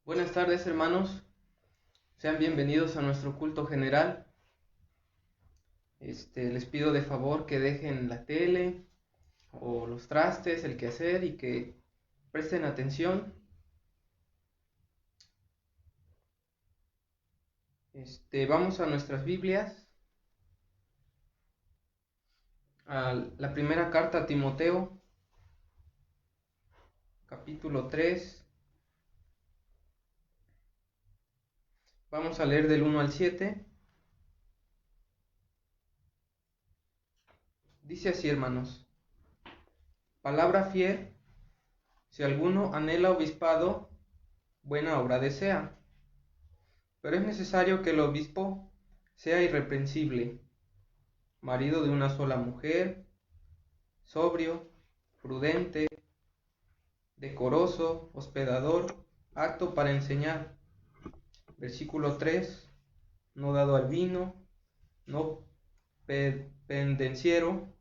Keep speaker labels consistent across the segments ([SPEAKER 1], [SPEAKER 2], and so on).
[SPEAKER 1] Buenas tardes, hermanos. Sean bienvenidos a nuestro culto general. Les pido de favor que dejen la tele o los trastes, el quehacer y que presten atención. Vamos a nuestras Biblias, a la primera carta a Timoteo, capítulo 3. Vamos a leer del 1 al 7. Dice así, hermanos: palabra fiel, si alguno anhela obispado, buena obra desea. Pero es necesario que el obispo sea irreprensible, marido de una sola mujer, sobrio, prudente, decoroso, hospedador, apto para enseñar. Versículo 3: no dado al vino, no pendenciero,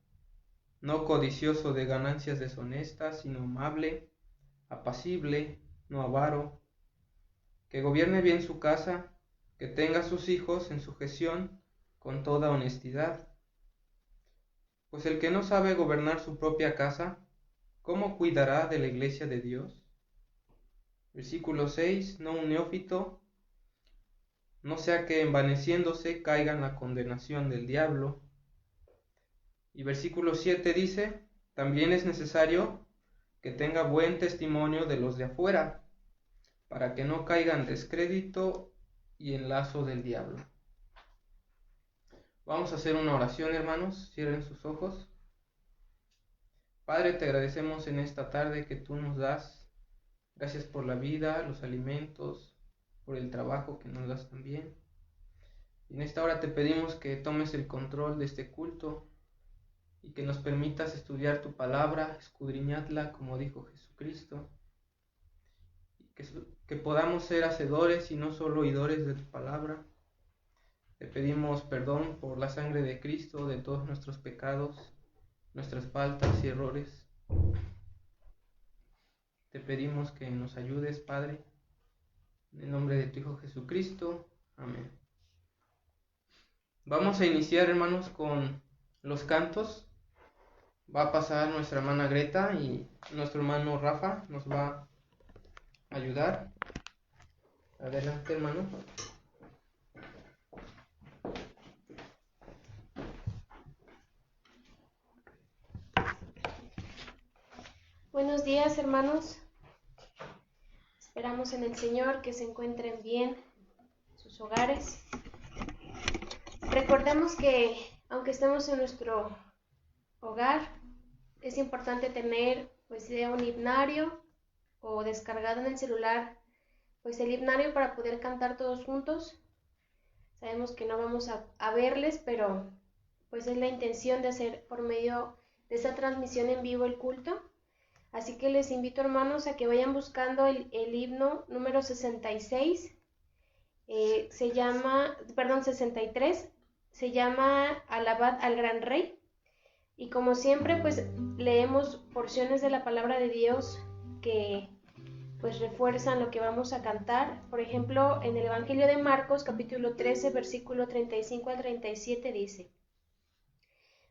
[SPEAKER 1] no codicioso de ganancias deshonestas, sino amable, apacible, no avaro, que gobierne bien su casa, que tenga a sus hijos en sujeción con toda honestidad. Pues el que no sabe gobernar su propia casa, ¿cómo cuidará de la iglesia de Dios? Versículo 6: no un neófito, no sea que envaneciéndose caiga en la condenación del diablo. Y versículo 7 dice: también es necesario que tenga buen testimonio de los de afuera, para que no caiga en descrédito y en lazo del diablo. Vamos a hacer una oración, hermanos. Cierren sus ojos. Padre, te agradecemos en esta tarde que tú nos das. Gracias por la vida, los alimentos, por el trabajo que nos das también. Y en esta hora te pedimos que tomes el control de este culto y que nos permitas estudiar tu palabra, escudriñadla como dijo Jesucristo, y que podamos ser hacedores y no solo oidores de tu palabra. Te pedimos perdón por la sangre de Cristo, de todos nuestros pecados, nuestras faltas y errores. Te pedimos que nos ayudes, Padre, en el nombre de tu Hijo Jesucristo. Amén. Vamos a iniciar, hermanos, con los cantos. Va a pasar nuestra hermana Greta y nuestro hermano Rafa nos va a ayudar. Adelante, hermano.
[SPEAKER 2] Buenos días, hermanos. Esperamos en el Señor que se encuentren bien en sus hogares. Recordemos que aunque estemos en nuestro hogar, es importante tener pues sea un himnario o descargado en el celular pues el himnario para poder cantar todos juntos. Sabemos que no vamos a verles, pero pues es la intención de hacer por medio de esa transmisión en vivo el culto. Así que les invito, hermanos, a que vayan buscando el himno número 66, 63, se llama Alabad al Gran Rey. Y como siempre, pues leemos porciones de la palabra de Dios que pues refuerzan lo que vamos a cantar. Por ejemplo, en el Evangelio de Marcos, capítulo 13, versículo 35 al 37 dice: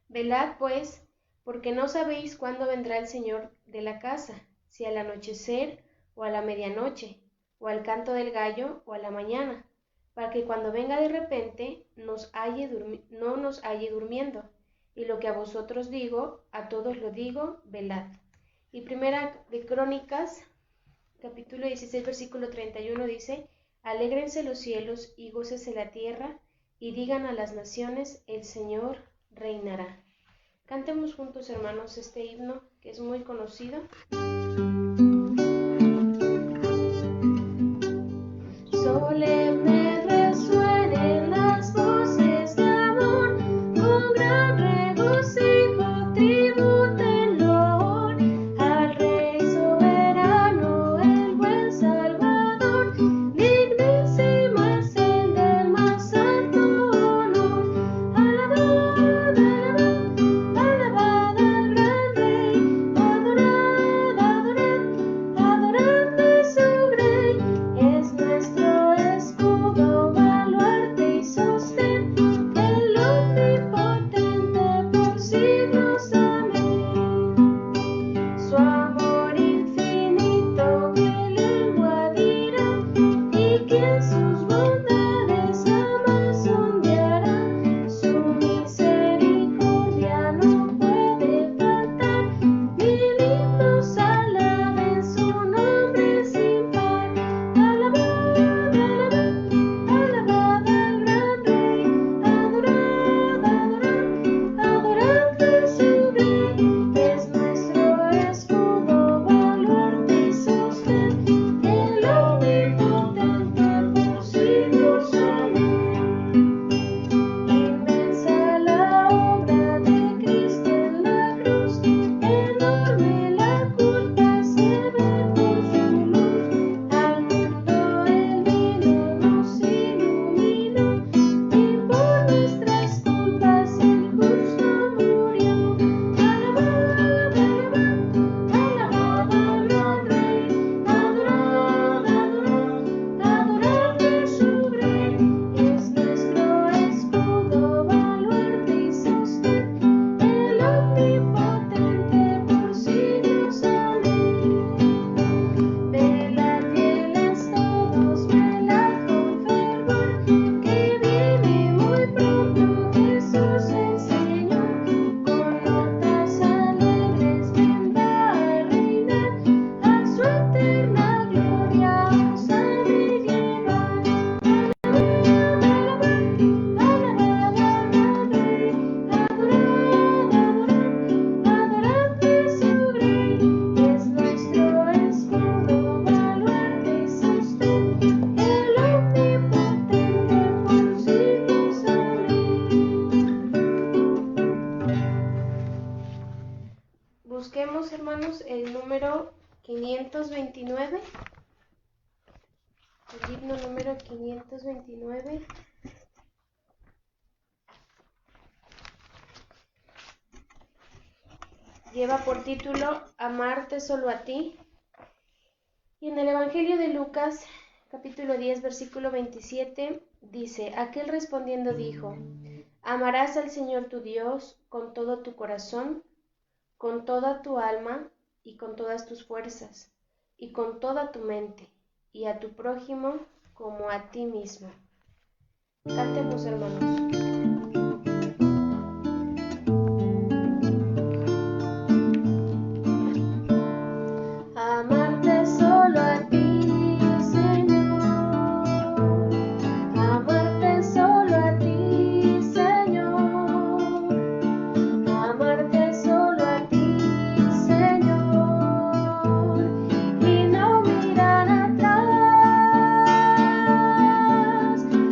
[SPEAKER 2] velad pues, porque no sabéis cuándo vendrá el Señor de la casa, si al anochecer, o a la medianoche, o al canto del gallo, o a la mañana, para que cuando venga de repente no nos halle durmiendo. Y lo que a vosotros digo, a todos lo digo, velad. Y primera de Crónicas, capítulo 16, versículo 31 dice: alégrense los cielos y gócese la tierra, y digan a las naciones, el Señor reinará. Cantemos juntos, hermanos, este himno que es muy conocido. Solemne resuenen las voces de amor, con gran regocijo tributen loor al Rey soberano, el buen Salvador. Dignísimo es el del más alto honor. Alabad, alabad, alabad al gran Rey, adorad, adorad, adorad a su Grey. Es 529. El himno número 529. Lleva por título Amarte solo a ti. Y en el Evangelio de Lucas, capítulo 10, versículo 27, dice: Aquel respondiendo dijo: Amarás al Señor tu Dios con todo tu corazón, con toda tu alma y con todas tus fuerzas, y con toda tu mente, y a tu prójimo como a ti mismo. Cantemos, hermanos. Amarte solo a ti, Señor. Amarte solo a ti, Señor. Amarte solo a ti, Señor. Y no mirar atrás.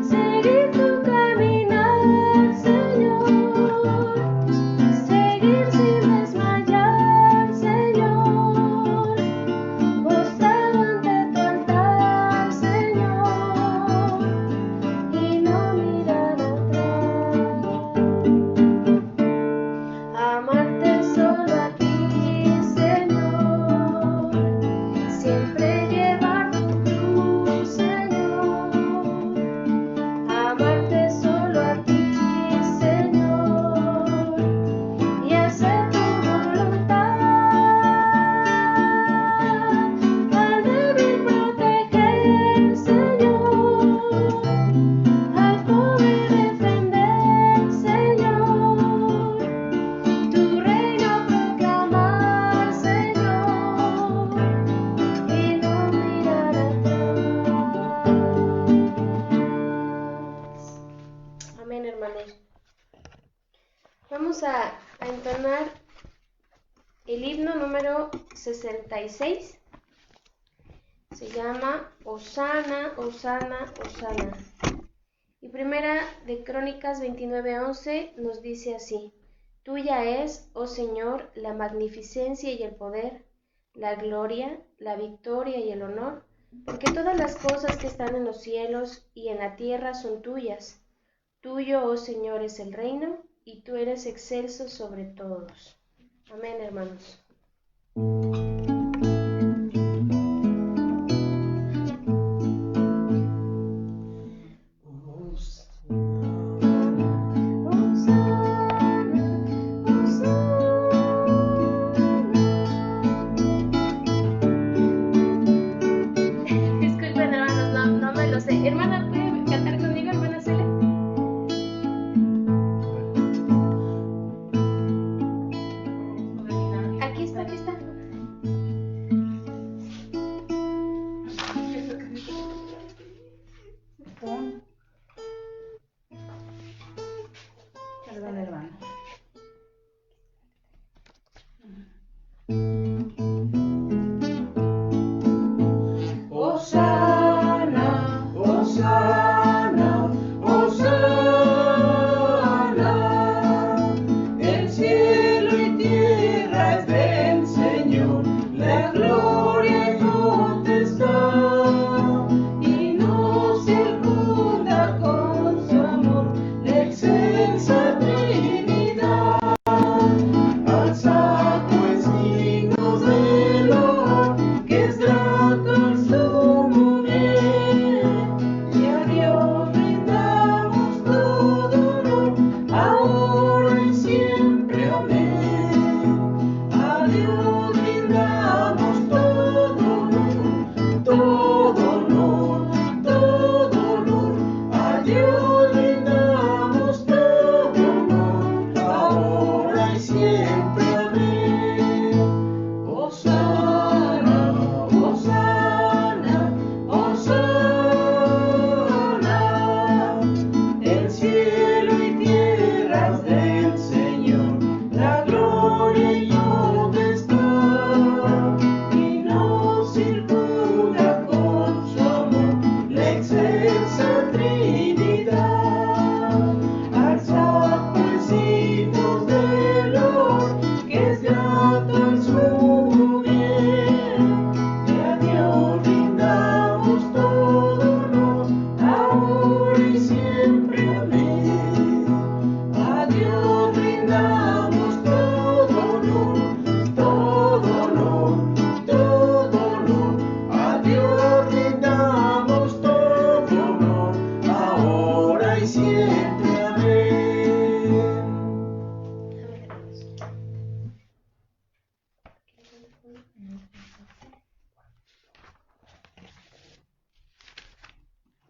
[SPEAKER 2] Seguir tu caminar, Señor. Seguir sin desmayar, Señor. Postrado ante tu altar, Señor, y no mirar atrás. Amarte solo a ti, Señor, siempre llevar tu cruz, Señor. Amarte solo a ti, Señor, y hacer tu voluntad. Al débil proteger, Señor, al pobre defender, Señor, tu reino proclamar, Señor, y no mirar atrás. Amén, hermanos. Vamos a entonar el himno número 66. Se llama Hosana, Hosana, Hosana. Y primera de Crónicas 29:11 nos dice así: Tuya es, oh Señor, la magnificencia y el poder, la gloria, la victoria y el honor, porque todas las cosas que están en los cielos y en la tierra son tuyas. Tuyo, oh Señor, es el reino, y tú eres excelso sobre todos. Amén, hermanos. Disculpen, hermanos, no me lo sé. Hermana, ¿puede cantar conmigo, hermana Celia? Aquí está, aquí está.
[SPEAKER 3] Perdón, hermano.
[SPEAKER 4] Hosana, Hosana, Hosana. El cielo y tierra es del Señor, la gloria y potestad, y nos circunda con su amor la excelsa Trinidad. Alza pues signos de loor, que es grato en su bien, y a Dios brindamos todo honor, ahora y siempre. Amén. A Dios brindamos todo honor, todo honor, todo honor. A Dios brindamos todo honor, ahora y siempre. Amén. Hosana, Hosana, Hosana. El cielo y tierra es del Señor, la gloria y potestad, y nos circunda con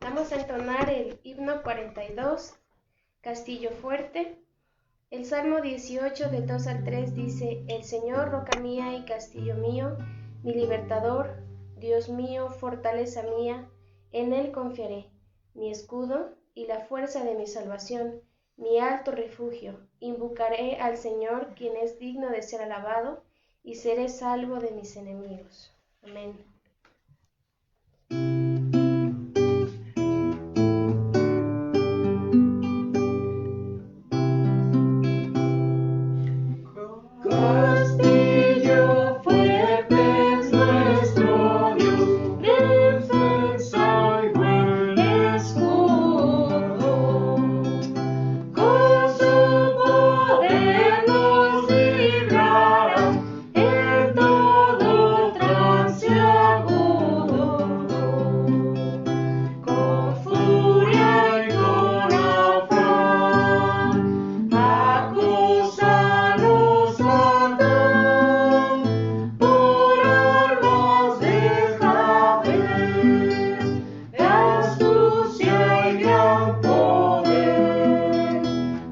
[SPEAKER 2] Vamos a entonar el himno 42, Castillo Fuerte. El Salmo 18 del 2 al 3 dice: El Señor, roca mía y castillo mío, mi libertador, Dios mío, fortaleza mía, en Él confiaré, mi escudo y la fuerza de mi salvación, mi alto refugio. Invocaré al Señor, quien es digno de ser alabado, y seré salvo de mis enemigos. Amén.
[SPEAKER 4] Castillo fuerte es nuestro Dios, defensa y buen escudo. Con su poder nos librará en todo trance agudo. Con furia y con afán, acusanos ató, por armas de Javé, de astucia y gran poder,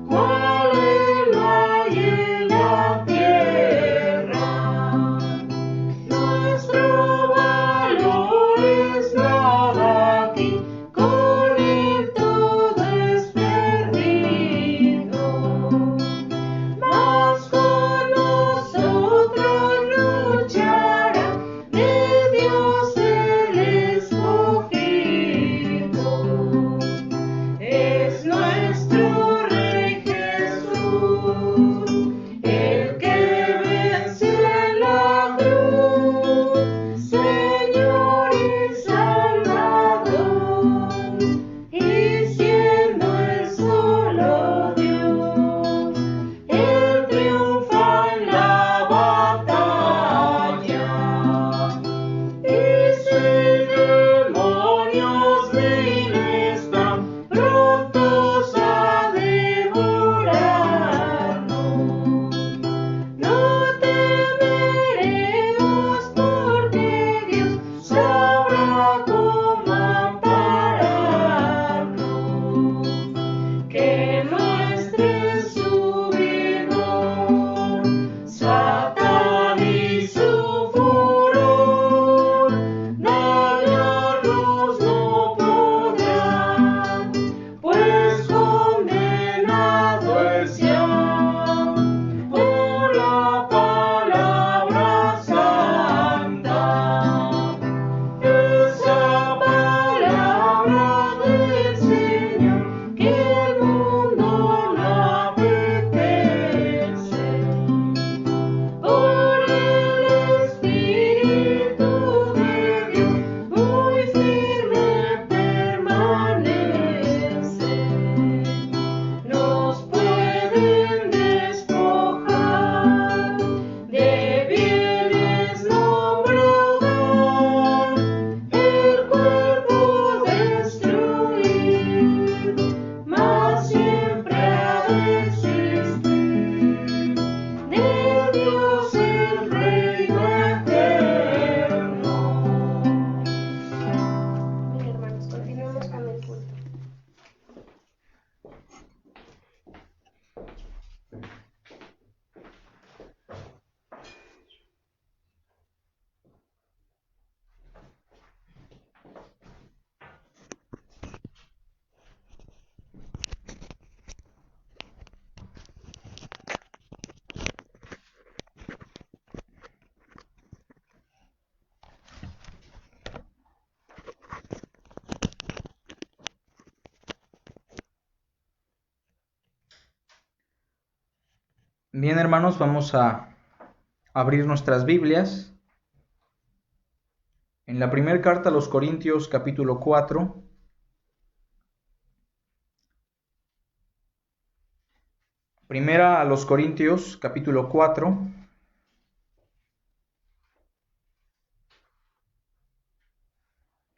[SPEAKER 4] cual no hay en la tierra. Nuestro valor es nada aquí, con él todo es perdido. Mas con nosotros luchará de Dios el escogido. Es nuestro Rey Jesús, el que vence en la cruz, Señor y Salvador, y siendo el solo Dios, Él triunfa en la batalla. Y si demonios mil están prontos a devorarnos, no temeremos, porque Dios sabrá cómo ampararnos. Que muestre su vigor Satán y su furor, dañarnos no podrán, pues condenado es ya por la palabra santa. Esa palabra del Señor que el mundo no apetece. Por el Espíritu de Dios muy firme permanece. Nos pueden despojar, de bienes nombre dar, el cuerpo destruir, mas siempre ha de existir de Dios el reino eterno.
[SPEAKER 2] Bien, hermanos, continuemos con el culto.
[SPEAKER 1] Bien, hermanos, vamos a abrir nuestras Biblias en la primera carta a los Corintios, capítulo 4. Primera a los Corintios, capítulo 4.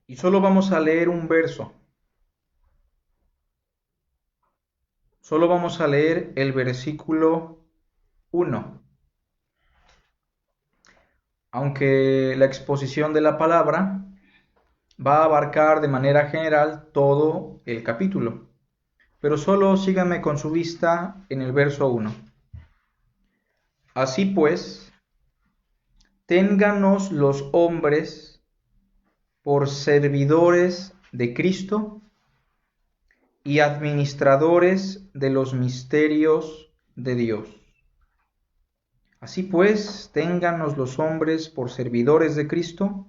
[SPEAKER 1] Y solo vamos a leer un verso. Solo vamos a leer el versículo 1. Aunque la exposición de la palabra
[SPEAKER 3] va a abarcar de manera general todo el capítulo, pero solo síganme con su vista en el verso 1. Así pues, téngannos los hombres por servidores de Cristo y administradores de los misterios de Dios. Así pues, téngannos los hombres por servidores de Cristo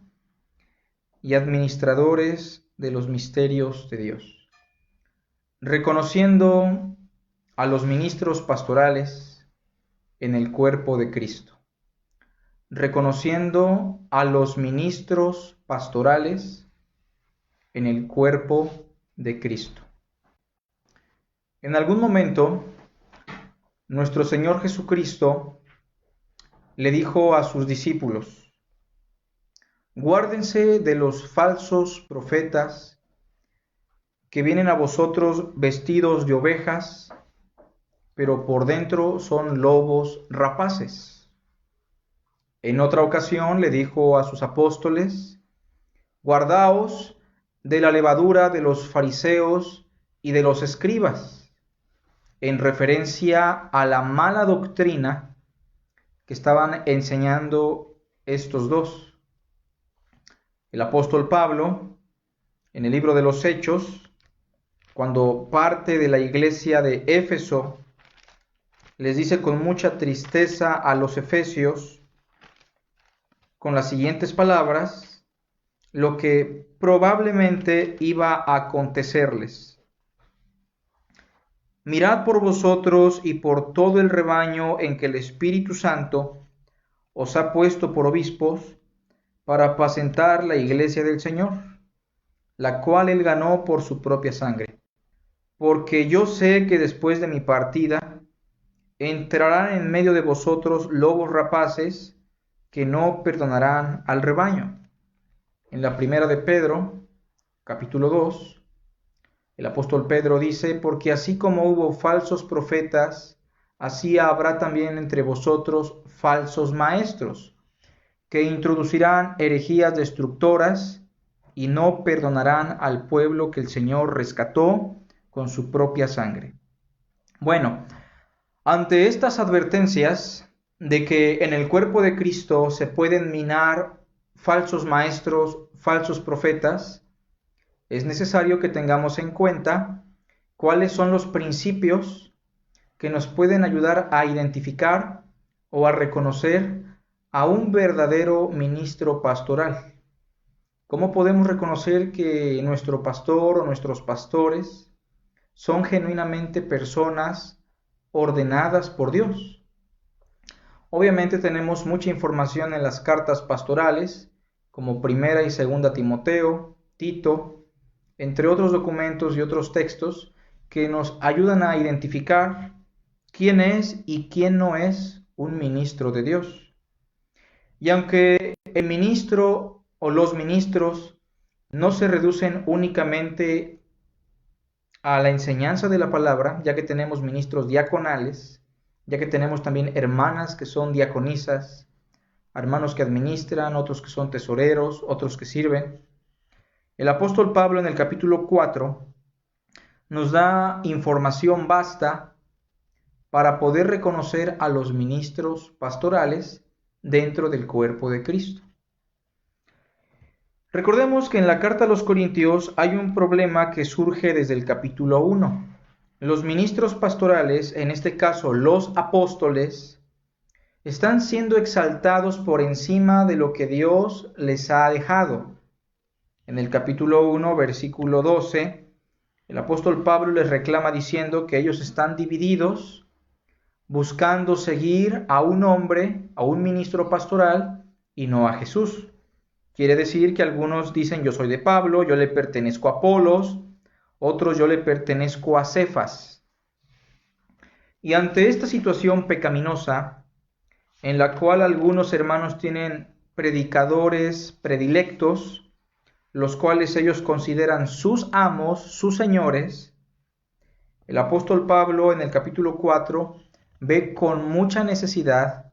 [SPEAKER 3] y administradores de los misterios de Dios, reconociendo a los ministros pastorales en el cuerpo de Cristo, reconociendo a los ministros pastorales en el cuerpo de Cristo. En algún momento, nuestro Señor Jesucristo le dijo a sus discípulos: guárdense de los falsos profetas que vienen a vosotros vestidos de ovejas, pero por dentro son lobos rapaces. En otra ocasión le dijo a sus apóstoles: guardaos de la levadura de los fariseos y de los escribas, en referencia a la mala doctrina que estaban enseñando estos dos. El apóstol Pablo, en el libro de los Hechos, cuando parte de la iglesia de Éfeso, les dice con mucha tristeza a los efesios, con las siguientes palabras, lo que probablemente iba a acontecerles: mirad por vosotros y por todo el rebaño en que el Espíritu Santo os ha puesto por obispos, para apacentar la iglesia del Señor, la cual él ganó por su propia sangre. Porque yo sé que después de mi partida entrarán en medio de vosotros lobos rapaces que no perdonarán al rebaño. En la primera de Pedro, capítulo 2, el apóstol Pedro dice: porque así como hubo falsos profetas, así habrá también entre vosotros falsos maestros, que introducirán herejías destructoras y no perdonarán al pueblo que el Señor rescató con su propia sangre. Bueno, ante estas advertencias de que en el cuerpo de Cristo se pueden minar falsos maestros, falsos profetas, es necesario que tengamos en cuenta cuáles son los principios que nos pueden ayudar a identificar o a reconocer a un verdadero ministro pastoral. ¿Cómo podemos reconocer que nuestro pastor o nuestros pastores son genuinamente personas ordenadas por Dios? Obviamente tenemos mucha información en las cartas pastorales, como Primera y Segunda Timoteo, Tito, entre otros documentos y otros textos que nos ayudan a identificar quién es y quién no es un ministro de Dios. Y aunque el ministro o los ministros no se reducen únicamente a la enseñanza de la palabra, ya que tenemos ministros diaconales, ya que tenemos también hermanas que son diaconisas, hermanos que administran, otros que son tesoreros, otros que sirven. El apóstol Pablo en el capítulo 4 nos da información vasta para poder reconocer a los ministros pastorales dentro del cuerpo de Cristo. Recordemos que en la carta a los Corintios hay un problema que surge desde el capítulo 1. Los ministros pastorales, en este caso los apóstoles, están siendo exaltados por encima de lo que Dios les ha dejado. En el capítulo 1, versículo 12, el apóstol Pablo les reclama diciendo que ellos están divididos, buscando seguir a un hombre, a un ministro pastoral, y no a Jesús. Quiere decir que algunos dicen: yo soy de Pablo, yo le pertenezco a Apolos, otros: yo le pertenezco a Cefas. Y ante esta situación pecaminosa, en la cual algunos hermanos tienen predicadores predilectos, los cuales ellos consideran sus amos, sus señores, el apóstol Pablo en el capítulo 4 ve con mucha necesidad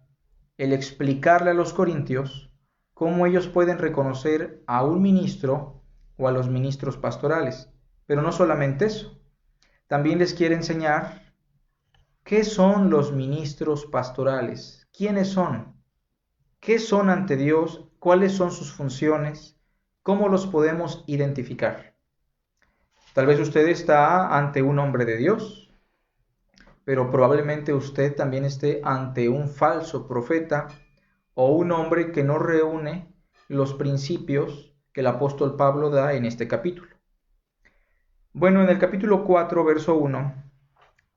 [SPEAKER 3] el explicarle a los corintios cómo ellos pueden reconocer a un ministro o a los ministros pastorales. Pero no solamente eso, también les quiere enseñar qué son los ministros pastorales, quiénes son, qué son ante Dios, cuáles son sus funciones, cómo los podemos identificar. Tal vez usted está ante un hombre de Dios, pero probablemente usted también esté ante un falso profeta o un hombre que no reúne los principios que el apóstol Pablo da en este capítulo. Bueno, en el capítulo 4, verso 1,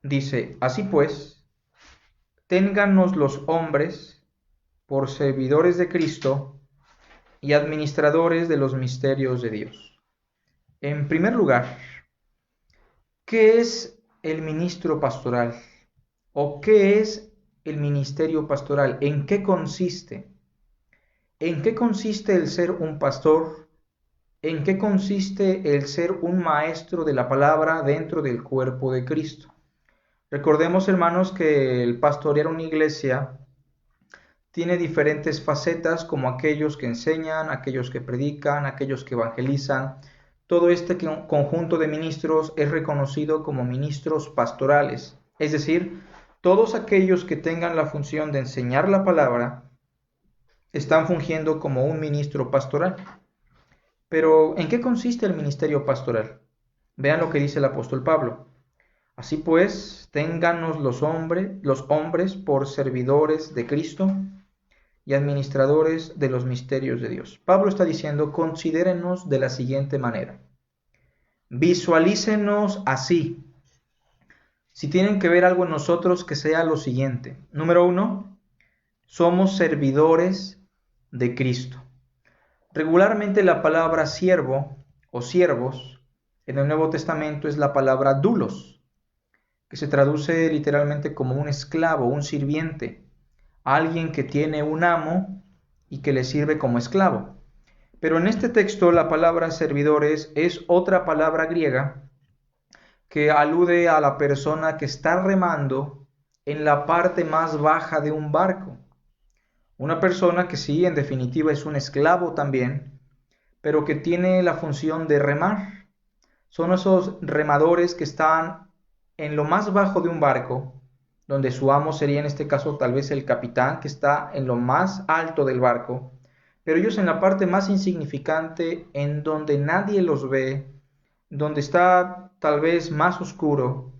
[SPEAKER 3] dice: así pues, téngannos los hombres por servidores de Cristo y administradores de los misterios de Dios. En primer lugar, ¿qué es el ministro pastoral? ¿O qué es el ministerio pastoral? ¿En qué consiste? ¿En qué consiste el ser un pastor? ¿En qué consiste el ser un maestro de la palabra dentro del cuerpo de Cristo? Recordemos, hermanos, que el pastorear una iglesia tiene diferentes facetas, como aquellos que enseñan, aquellos que predican, aquellos que evangelizan. Todo este conjunto de ministros es reconocido como ministros pastorales, es decir, todos aquellos que tengan la función de enseñar la palabra están fungiendo como un ministro pastoral. Pero, ¿en qué consiste el ministerio pastoral? Vean lo que dice el apóstol Pablo. Así pues, téngannos los hombres por servidores de Cristo y administradores de los misterios de Dios. Pablo está diciendo: considérennos de la siguiente manera. Visualícenos así. Si tienen que ver algo en nosotros, que sea lo siguiente. Número 1, somos servidores de Cristo. Regularmente la palabra siervo o siervos en el Nuevo Testamento es la palabra doulos, que se traduce literalmente como un esclavo, un sirviente, alguien que tiene un amo y que le sirve como esclavo. Pero en este texto la palabra servidores es otra palabra griega que alude a la persona que está remando en la parte más baja de un barco. Una persona que sí, en definitiva, es un esclavo también, pero que tiene la función de remar. Son esos remadores que están en lo más bajo de un barco, donde su amo sería en este caso tal vez el capitán, que está en lo más alto del barco, pero ellos en la parte más insignificante, en donde nadie los ve, donde está tal vez más oscuro,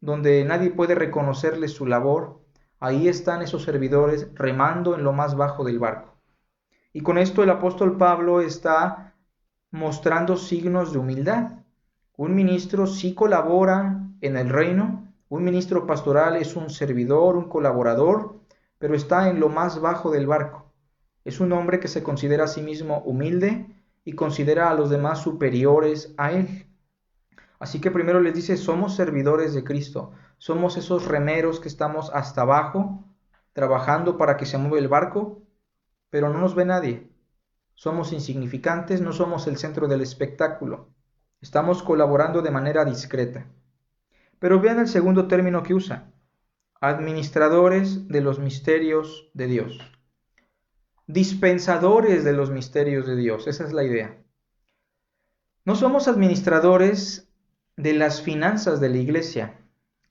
[SPEAKER 3] donde nadie puede reconocerles su labor. Ahí están esos servidores remando en lo más bajo del barco. Y con esto el apóstol Pablo está mostrando signos de humildad. Un ministro sí colabora en el reino, un ministro pastoral es un servidor, un colaborador, pero está en lo más bajo del barco. Es un hombre que se considera a sí mismo humilde y considera a los demás superiores a él. Así que primero les dice: somos servidores de Cristo, somos esos remeros que estamos hasta abajo, trabajando para que se mueva el barco, pero no nos ve nadie. Somos insignificantes, no somos el centro del espectáculo. Estamos colaborando de manera discreta. Pero vean el segundo término que usa: administradores de los misterios de Dios. Dispensadores de los misterios de Dios, esa es la idea. No somos administradores de las finanzas de la iglesia,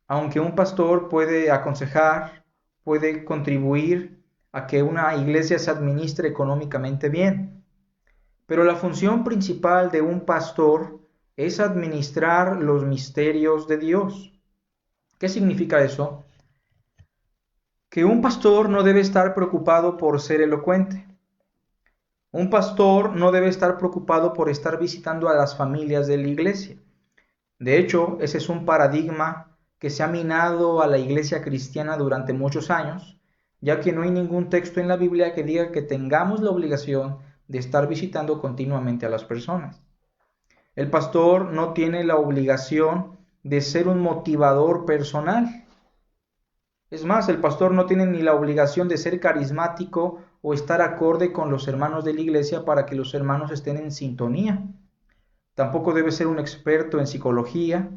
[SPEAKER 3] aunque un pastor puede aconsejar, puede contribuir a que una iglesia se administre económicamente bien. Pero la función principal de un pastor es administrar los misterios de Dios. ¿Qué significa eso? Que un pastor no debe estar preocupado por ser elocuente. Un pastor no debe estar preocupado por estar visitando a las familias de la iglesia. De hecho, ese es un paradigma que se ha minado a la iglesia cristiana durante muchos años, ya que no hay ningún texto en la Biblia que diga que tengamos la obligación de estar visitando continuamente a las personas. El pastor no tiene la obligación de ser un motivador personal. Es más, el pastor no tiene ni la obligación de ser carismático o estar acorde con los hermanos de la iglesia para que los hermanos estén en sintonía. Tampoco debe ser un experto en psicología,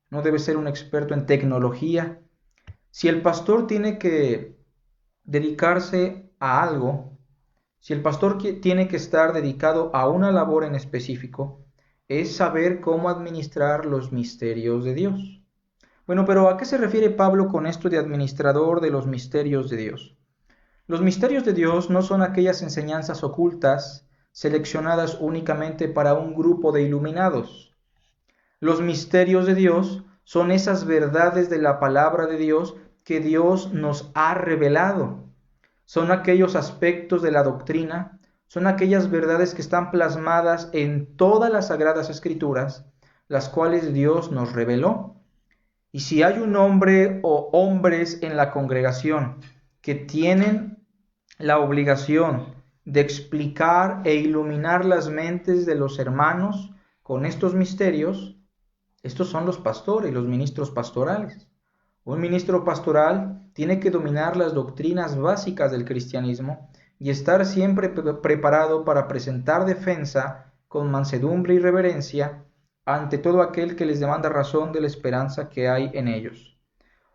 [SPEAKER 3] no debe ser un experto en tecnología. Si el pastor tiene que dedicarse a algo, si el pastor tiene que estar dedicado a una labor en específico, es saber cómo administrar los misterios de Dios. Bueno, pero ¿a qué se refiere Pablo con esto de administrador de los misterios de Dios? Los misterios de Dios no son aquellas enseñanzas ocultas seleccionadas únicamente para un grupo de iluminados. Los misterios de Dios son esas verdades de la palabra de Dios que Dios nos ha revelado. Son aquellos aspectos de la doctrina, son aquellas verdades que están plasmadas en todas las Sagradas Escrituras, las cuales Dios nos reveló. Y si hay un hombre o hombres en la congregación que tienen la obligación de explicar e iluminar las mentes de los hermanos con estos misterios, estos son los pastores, los ministros pastorales. Un ministro pastoral tiene que dominar las doctrinas básicas del cristianismo y estar siempre preparado para presentar defensa con mansedumbre y reverencia ante todo aquel que les demanda razón de la esperanza que hay en ellos.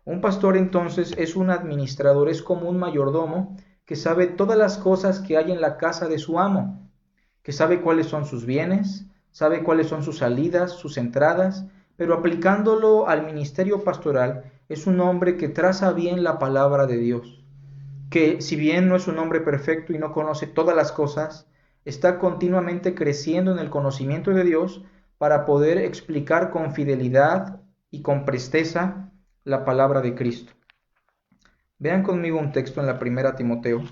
[SPEAKER 3] Un pastor entonces es un administrador, es como un mayordomo que sabe todas las cosas que hay en la casa de su amo, que sabe cuáles son sus bienes, sabe cuáles son sus salidas, sus entradas, pero aplicándolo al ministerio pastoral es un hombre que traza bien la palabra de Dios, que si bien no es un hombre perfecto y no conoce todas las cosas, está continuamente creciendo en el conocimiento de Dios para poder explicar con fidelidad y con presteza la palabra de Cristo. Vean conmigo un texto en la primera Timoteo.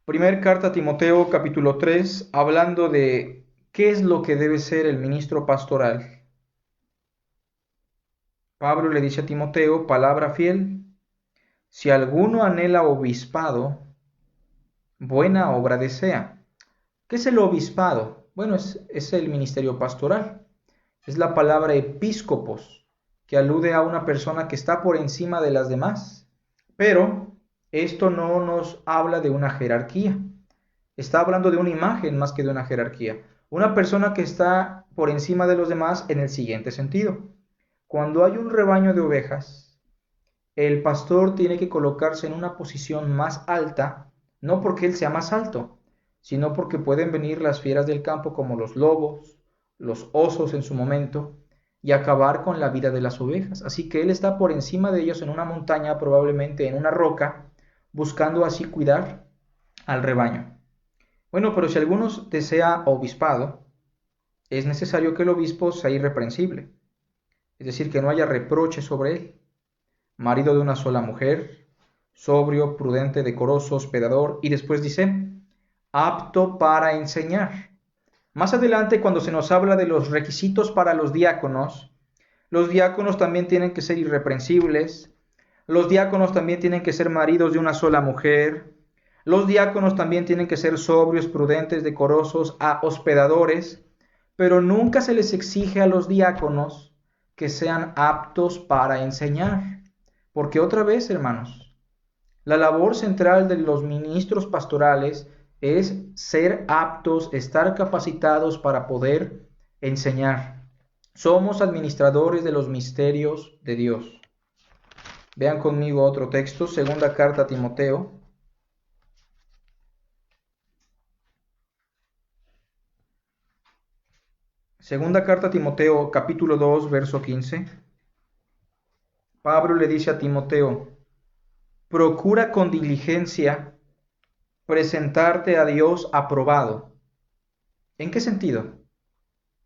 [SPEAKER 3] Primer carta a Timoteo, capítulo 3, hablando de qué es lo que debe ser el ministro pastoral. Pablo le dice a Timoteo, palabra fiel, si alguno anhela obispado, buena obra desea. ¿Qué es el obispado? Bueno, es el ministerio pastoral. Es la palabra episcopos, que alude a una persona que está por encima de las demás. Pero esto no nos habla de una jerarquía. Está hablando de una imagen más que de una jerarquía. Una persona que está por encima de los demás en el siguiente sentido. Cuando hay un rebaño de ovejas, el pastor tiene que colocarse en una posición más alta, no porque él sea más alto, sino porque pueden venir las fieras del campo como los lobos, los osos en su momento, y acabar con la vida de las ovejas. Así que él está por encima de ellos en una montaña, probablemente en una roca, buscando así cuidar al rebaño. Bueno, pero si alguno desea obispado, es necesario que el obispo sea irreprensible, es decir, que no haya reproche sobre él, marido de una sola mujer, sobrio, prudente, decoroso, hospedador, y después dice, apto para enseñar. Más adelante, cuando se nos habla de los requisitos para los diáconos también tienen que ser irreprensibles, los diáconos también tienen que ser maridos de una sola mujer, los diáconos también tienen que ser sobrios, prudentes, decorosos, hospedadores, pero nunca se les exige a los diáconos que sean aptos para enseñar. Porque otra vez, hermanos, la labor central de los ministros pastorales es ser aptos, estar capacitados para poder enseñar. Somos administradores de los misterios de Dios. Vean conmigo otro texto, segunda carta a Timoteo. Segunda carta a Timoteo, capítulo 2, verso 15. Pablo le dice a Timoteo, procura con diligencia presentarte a Dios aprobado. ¿En qué sentido?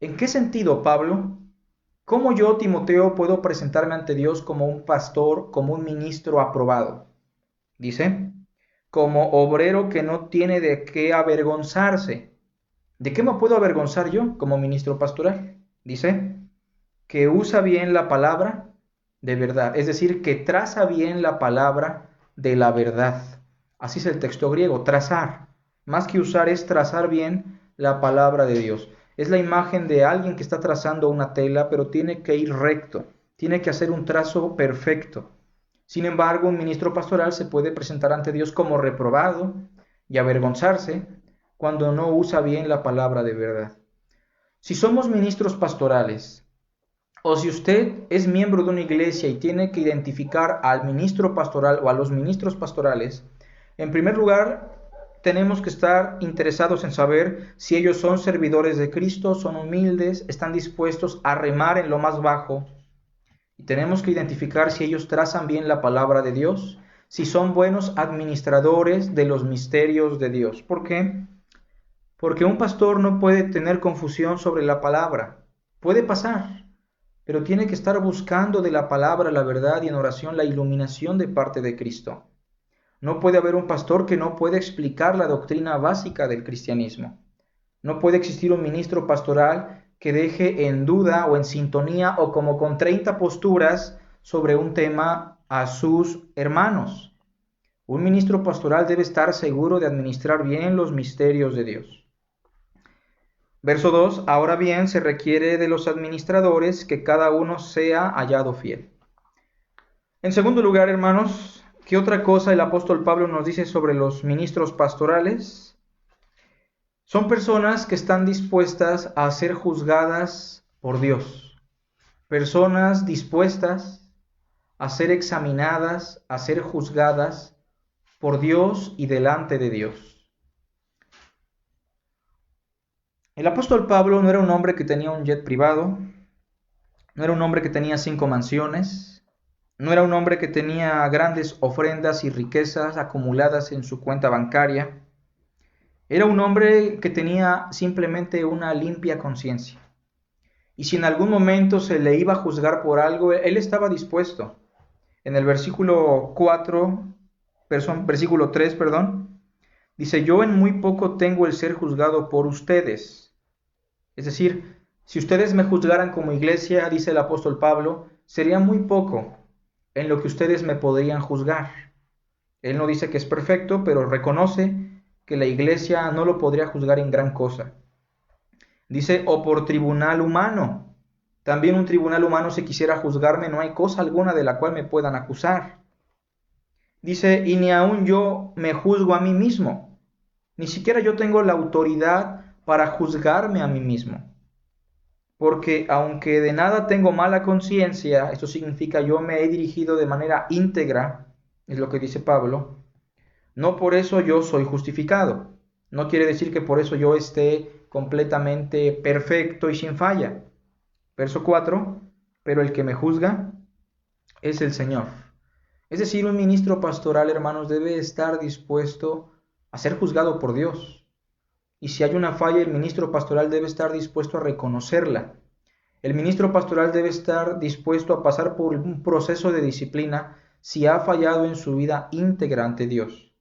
[SPEAKER 3] ¿En qué sentido, Pablo? ¿Cómo yo, Timoteo, puedo presentarme ante Dios como un pastor, como un ministro aprobado? Dice, como obrero que no tiene de qué avergonzarse. ¿De qué me puedo avergonzar yo como ministro pastoral? Dice, que usa bien la palabra de verdad, es decir, que traza bien la palabra de la verdad. Así es el texto griego, trazar. Más que usar es trazar bien la palabra de Dios. Es la imagen de alguien que está trazando una tela, pero tiene que ir recto, tiene que hacer un trazo perfecto. Sin embargo, un ministro pastoral se puede presentar ante Dios como reprobado y avergonzarse cuando no usa bien la palabra de verdad. Si somos ministros pastorales, o si usted es miembro de una iglesia y tiene que identificar al ministro pastoral o a los ministros pastorales, en primer lugar, tenemos que estar interesados en saber si ellos son servidores de Cristo, son humildes, están dispuestos a remar en lo más bajo. Y tenemos que identificar si ellos trazan bien la palabra de Dios, si son buenos administradores de los misterios de Dios. ¿Por qué? Porque un pastor no puede tener confusión sobre la palabra. Puede pasar, pero tiene que estar buscando de la palabra la verdad y en oración la iluminación de parte de Cristo. No puede haber un pastor que no pueda explicar la doctrina básica del cristianismo. No puede existir un ministro pastoral que deje en duda o en sintonía o como con 30 posturas sobre un tema a sus hermanos. Un ministro pastoral debe estar seguro de administrar bien los misterios de Dios. Verso 2. Ahora bien, se requiere de los administradores que cada uno sea hallado fiel. En segundo lugar, hermanos, ¿qué otra cosa el apóstol Pablo nos dice sobre los ministros pastorales? Son personas que están dispuestas a ser juzgadas por Dios. Personas dispuestas a ser examinadas, a ser juzgadas por Dios y delante de Dios. El apóstol Pablo no era un hombre que tenía un jet privado, no era un hombre que tenía 5 mansiones, no era un hombre que tenía grandes ofrendas y riquezas acumuladas en su cuenta bancaria. Era un hombre que tenía simplemente una limpia conciencia. Y si en algún momento se le iba a juzgar por algo, él estaba dispuesto. En el versículo 3, dice: yo en muy poco tengo el ser juzgado por ustedes. Es decir, si ustedes me juzgaran como iglesia, dice el apóstol Pablo, sería muy poco en lo que ustedes me podrían juzgar. Él no dice que es perfecto, pero reconoce que la iglesia no lo podría juzgar en gran cosa. Dice, o por tribunal humano. También un tribunal humano, si quisiera juzgarme, no hay cosa alguna de la cual me puedan acusar. Dice, y ni aun yo me juzgo a mí mismo. Ni siquiera yo tengo la autoridad para juzgarme a mí mismo. Porque aunque de nada tengo mala conciencia, esto significa yo me he dirigido de manera íntegra, es lo que dice Pablo, no por eso yo soy justificado. No quiere decir que por eso yo esté completamente perfecto y sin falla. Verso 4, pero el que me juzga es el Señor. Es decir, un ministro pastoral, hermanos, debe estar dispuesto a ser juzgado por Dios. Y si hay una falla, el ministro pastoral debe estar dispuesto a reconocerla. El ministro pastoral debe estar dispuesto a pasar por un proceso de disciplina si ha fallado en su vida íntegra ante Dios.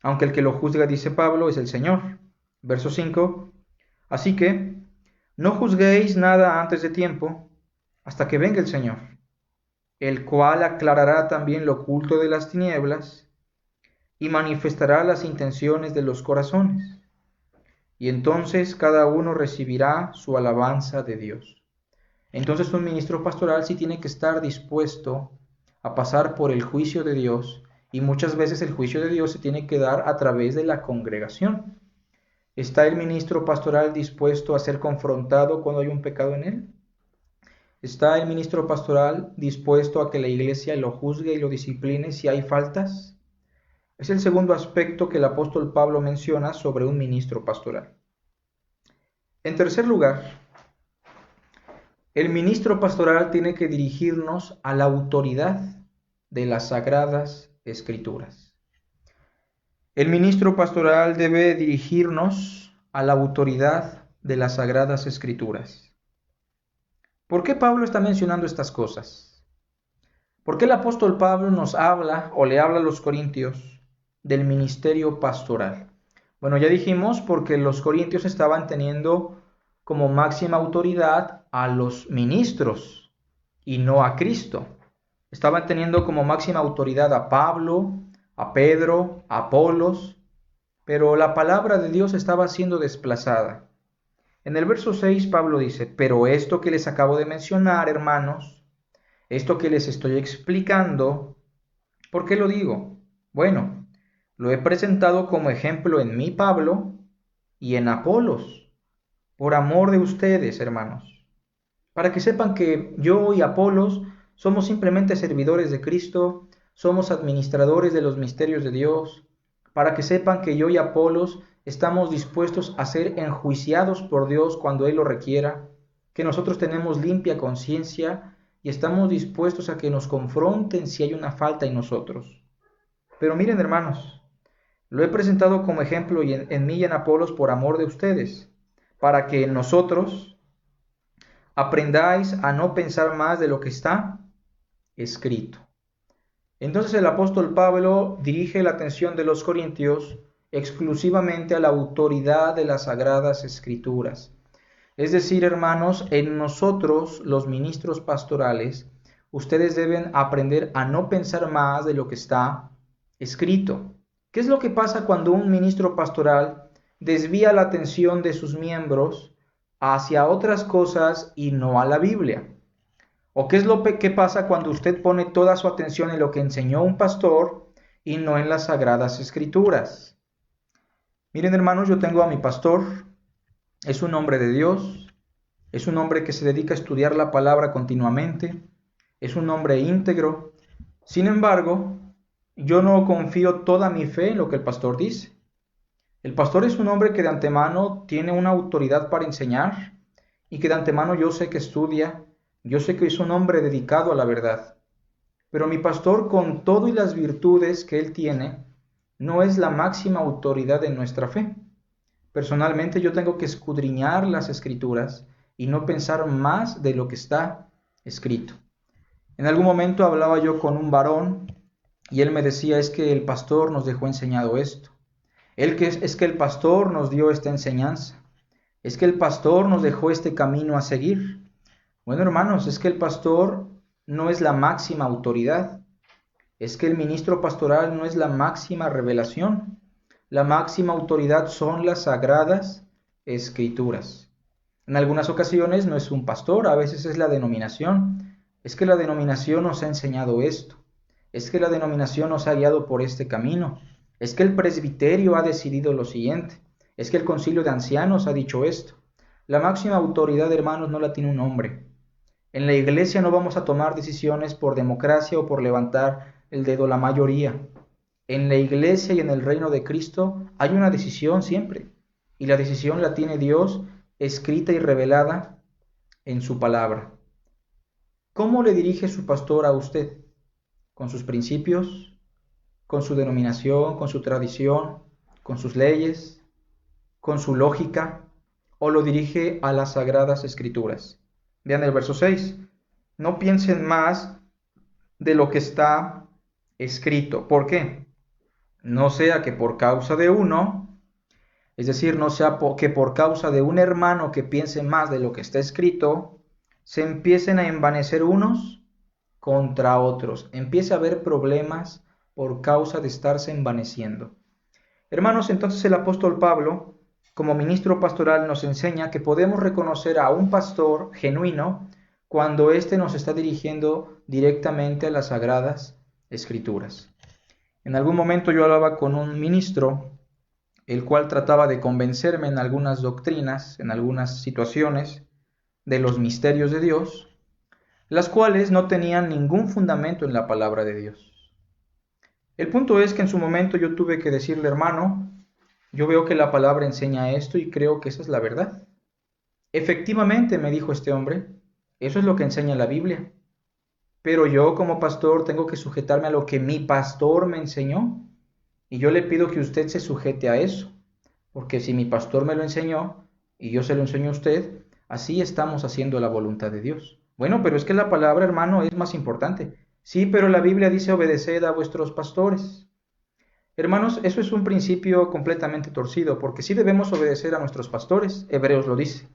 [SPEAKER 3] Aunque el que lo juzga, dice Pablo, es el Señor. Verso 5. Así que no juzguéis nada antes de tiempo, hasta que venga el Señor, el cual aclarará también lo oculto de las tinieblas y manifestará las intenciones de los corazones. Y entonces cada uno recibirá su alabanza de Dios. Entonces un ministro pastoral sí tiene que estar dispuesto a pasar por el juicio de Dios, y muchas veces el juicio de Dios se tiene que dar a través de la congregación. ¿Está el ministro pastoral dispuesto a ser confrontado cuando hay un pecado en él? ¿Está el ministro pastoral dispuesto a que la iglesia lo juzgue y lo discipline si hay faltas? Es el segundo aspecto que el apóstol Pablo menciona sobre un ministro pastoral. En tercer lugar, el ministro pastoral tiene que dirigirnos a la autoridad de las Sagradas Escrituras. El ministro pastoral debe dirigirnos a la autoridad de las Sagradas Escrituras. ¿Por qué Pablo está mencionando estas cosas? ¿Por qué el apóstol Pablo nos habla o le habla a los corintios del ministerio pastoral? Bueno, ya dijimos porque los corintios estaban teniendo como máxima autoridad a los ministros y no a Cristo. Estaban teniendo como máxima autoridad a Pablo, a Pedro, a Apolos, pero la palabra de Dios estaba siendo desplazada. En el verso 6 Pablo dice, pero esto que les acabo de mencionar, hermanos, esto que les estoy explicando, ¿por qué lo digo? Bueno, lo he presentado como ejemplo en mí, Pablo, y en Apolos, por amor de ustedes, hermanos, para que sepan que yo y Apolos somos simplemente servidores de Cristo, somos administradores de los misterios de Dios, para que sepan que yo y Apolos estamos dispuestos a ser enjuiciados por Dios cuando Él lo requiera, que nosotros tenemos limpia conciencia y estamos dispuestos a que nos confronten si hay una falta en nosotros. Pero miren, hermanos, lo he presentado como ejemplo en mí y en Apolos por amor de ustedes, para que nosotros aprendáis a no pensar más de lo que está escrito. Entonces el apóstol Pablo dirige la atención de los corintios exclusivamente a la autoridad de las Sagradas Escrituras. Es decir, hermanos, en nosotros, los ministros pastorales, ustedes deben aprender a no pensar más de lo que está escrito. ¿Qué es lo que pasa cuando un ministro pastoral desvía la atención de sus miembros hacia otras cosas y no a la Biblia? ¿O qué es lo que pasa cuando usted pone toda su atención en lo que enseñó un pastor y no en las Sagradas Escrituras? Miren, hermanos, yo tengo a mi pastor, es un hombre de Dios, es un hombre que se dedica a estudiar la palabra continuamente, es un hombre íntegro. Sin embargo, yo no confío toda mi fe en lo que el pastor dice. El pastor es un hombre que de antemano tiene una autoridad para enseñar y que de antemano yo sé que estudia, yo sé que es un hombre dedicado a la verdad. Pero mi pastor, con todo y las virtudes que él tiene, no es la máxima autoridad en nuestra fe. Personalmente yo tengo que escudriñar las Escrituras y no pensar más de lo que está escrito. En algún momento hablaba yo con un varón y él me decía, es que el pastor nos dejó enseñado esto. Es que el pastor nos dio esta enseñanza. Es que el pastor nos dejó este camino a seguir. Bueno, hermanos, es que el pastor no es la máxima autoridad. Es que el ministro pastoral no es la máxima revelación. La máxima autoridad son las Sagradas Escrituras. En algunas ocasiones no es un pastor, a veces es la denominación. Es que la denominación nos ha enseñado esto. Es que la denominación nos ha guiado por este camino. Es que el presbiterio ha decidido lo siguiente. Es que el concilio de ancianos ha dicho esto. La máxima autoridad, hermanos, no la tiene un hombre. En la iglesia no vamos a tomar decisiones por democracia o por levantar el dedo la mayoría. En la iglesia y en el reino de Cristo hay una decisión siempre. Y la decisión la tiene Dios escrita y revelada en su palabra. ¿Cómo le dirige su pastor a usted? ¿Con sus principios? ¿Con su denominación? ¿Con su tradición? ¿Con sus leyes? ¿Con su lógica? ¿O lo dirige a las Sagradas Escrituras? Vean el verso 6. No piensen más de lo que está escrito. ¿Por qué? No sea que por causa de uno, es decir, no sea que por causa de un hermano que piense más de lo que está escrito, se empiecen a envanecer unos contra otros. Empiece a haber problemas por causa de estarse envaneciendo. Hermanos, entonces el apóstol Pablo, como ministro pastoral, nos enseña que podemos reconocer a un pastor genuino cuando éste nos está dirigiendo directamente a las Sagradas Escrituras. En algún momento yo hablaba con un ministro, el cual trataba de convencerme en algunas doctrinas, en algunas situaciones, de los misterios de Dios, las cuales no tenían ningún fundamento en la palabra de Dios. El punto es que en su momento yo tuve que decirle, hermano, yo veo que la palabra enseña esto y creo que esa es la verdad. Efectivamente, me dijo este hombre, eso es lo que enseña la Biblia. Pero yo como pastor tengo que sujetarme a lo que mi pastor me enseñó. Y yo le pido que usted se sujete a eso. Porque si mi pastor me lo enseñó y yo se lo enseño a usted, así estamos haciendo la voluntad de Dios. Bueno, pero es que la palabra, hermano, es más importante. Sí, pero la Biblia dice obedeced a vuestros pastores. Hermanos, eso es un principio completamente torcido, porque sí debemos obedecer a nuestros pastores, Hebreos lo dice,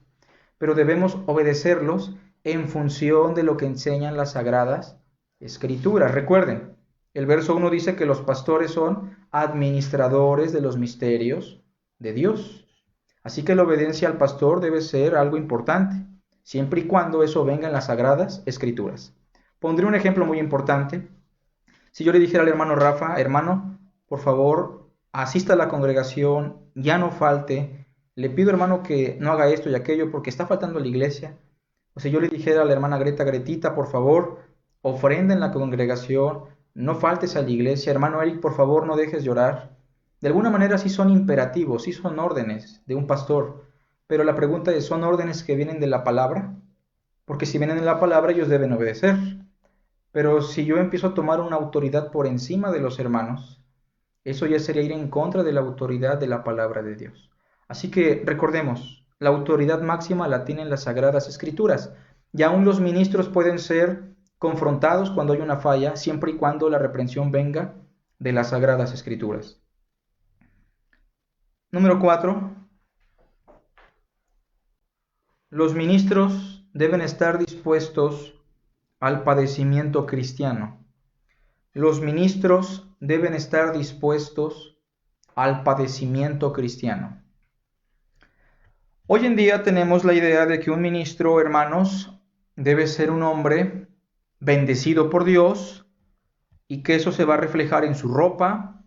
[SPEAKER 3] pero debemos obedecerlos en función de lo que enseñan las Sagradas Escrituras. Recuerden, el verso 1 dice que los pastores son administradores de los misterios de Dios. Así que la obediencia al pastor debe ser algo importante, siempre y cuando eso venga en las Sagradas Escrituras. Pondré un ejemplo muy importante. Si yo le dijera al hermano Rafa, hermano, por favor, asista a la congregación, ya no falte, le pido, hermano, que no haga esto y aquello porque está faltando a la iglesia. O si yo le dijera a la hermana Gretita, por favor, ofrenda en la congregación, no faltes a la iglesia. Hermano Eric, por favor, no dejes llorar. De alguna manera sí son imperativos, sí son órdenes de un pastor, pero la pregunta es, ¿son órdenes que vienen de la palabra? Porque si vienen de la palabra ellos deben obedecer. Pero si yo empiezo a tomar una autoridad por encima de los hermanos, eso ya sería ir en contra de la autoridad de la palabra de Dios. Así que recordemos, la autoridad máxima la tienen las Sagradas Escrituras. Y aún los ministros pueden ser confrontados cuando hay una falla, siempre y cuando la reprensión venga de las Sagradas Escrituras. Número 4. Los ministros deben estar dispuestos al padecimiento cristiano. Los ministros deben estar dispuestos al padecimiento cristiano. Hoy en día tenemos la idea de que un ministro, hermanos, debe ser un hombre bendecido por Dios y que eso se va a reflejar en su ropa,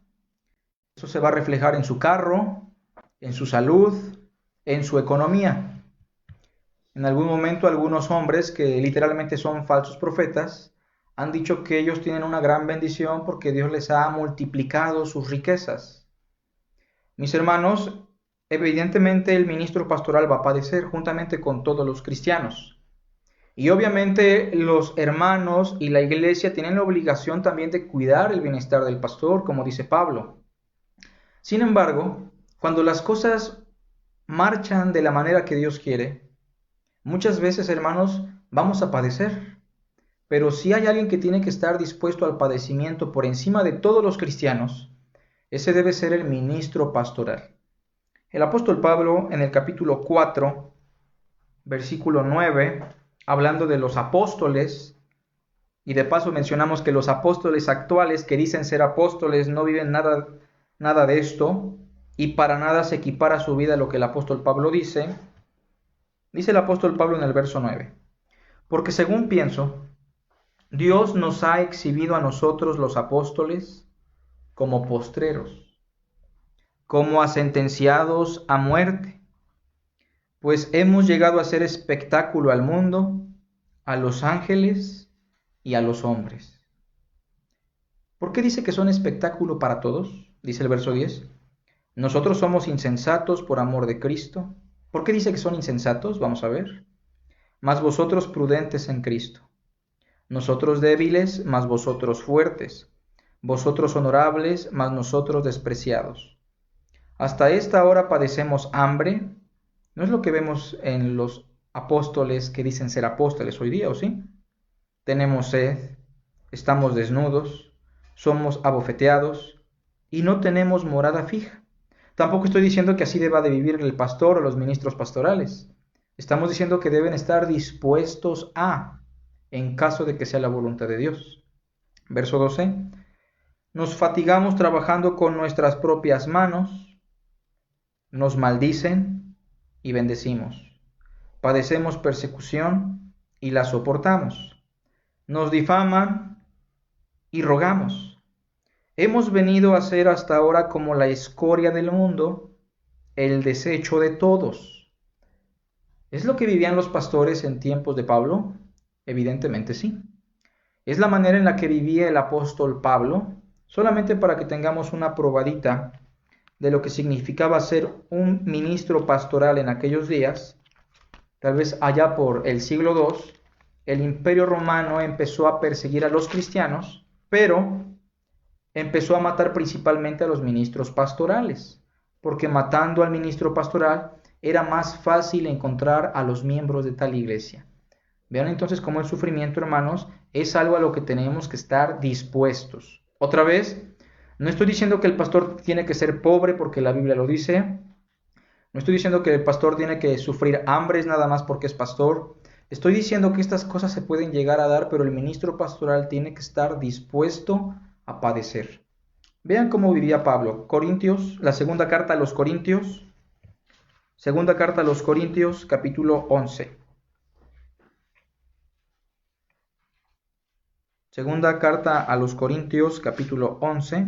[SPEAKER 3] eso se va a reflejar en su carro, en su salud, en su economía. En algún momento algunos hombres que literalmente son falsos profetas han dicho que ellos tienen una gran bendición porque Dios les ha multiplicado sus riquezas. Mis hermanos, evidentemente el ministro pastoral va a padecer juntamente con todos los cristianos. Y obviamente los hermanos y la iglesia tienen la obligación también de cuidar el bienestar del pastor, como dice Pablo. Sin embargo, cuando las cosas marchan de la manera que Dios quiere, muchas veces, hermanos, vamos a padecer. Pero si hay alguien que tiene que estar dispuesto al padecimiento por encima de todos los cristianos, ese debe ser el ministro pastoral. El apóstol Pablo en el capítulo 4, versículo 9, hablando de los apóstoles, y de paso mencionamos que los apóstoles actuales que dicen ser apóstoles no viven nada de esto, y para nada se equipara su vida a lo que el apóstol Pablo dice. Dice el apóstol Pablo en el verso 9, porque según pienso, Dios nos ha exhibido a nosotros los apóstoles como postreros, como a sentenciados a muerte, pues hemos llegado a ser espectáculo al mundo, a los ángeles y a los hombres. ¿Por qué dice que son espectáculo para todos? Dice el verso 10. Nosotros somos insensatos por amor de Cristo. ¿Por qué dice que son insensatos? Vamos a ver. Mas vosotros prudentes en Cristo. Nosotros débiles, mas vosotros fuertes. Vosotros honorables, mas nosotros despreciados. Hasta esta hora padecemos hambre. ¿No es lo que vemos en los apóstoles que dicen ser apóstoles hoy día, o sí? Tenemos sed, estamos desnudos, somos abofeteados y no tenemos morada fija. Tampoco estoy diciendo que así deba de vivir el pastor o los ministros pastorales. Estamos diciendo que deben estar dispuestos a, en caso de que sea la voluntad de Dios. Verso 12. Nos fatigamos trabajando con nuestras propias manos, nos maldicen y bendecimos. Padecemos persecución y la soportamos. Nos difaman y rogamos. Hemos venido a ser hasta ahora como la escoria del mundo, el desecho de todos. ¿Es lo que vivían los pastores en tiempos de Pablo? Evidentemente sí. ¿Es la manera en la que vivía el apóstol Pablo? Solamente para que tengamos una probadita de lo que significaba ser un ministro pastoral en aquellos días, tal vez allá por el siglo II, el Imperio Romano empezó a perseguir a los cristianos, pero empezó a matar principalmente a los ministros pastorales, porque matando al ministro pastoral era más fácil encontrar a los miembros de tal iglesia. Vean entonces cómo el sufrimiento, hermanos, es algo a lo que tenemos que estar dispuestos. Otra vez, no estoy diciendo que el pastor tiene que ser pobre porque la Biblia lo dice. No estoy diciendo que el pastor tiene que sufrir hambres nada más porque es pastor. Estoy diciendo que estas cosas se pueden llegar a dar, pero el ministro pastoral tiene que estar dispuesto a padecer. Vean cómo vivía Pablo. Corintios, la segunda carta a los Corintios. Segunda carta a los Corintios, capítulo 11. Segunda carta a los Corintios, capítulo 11.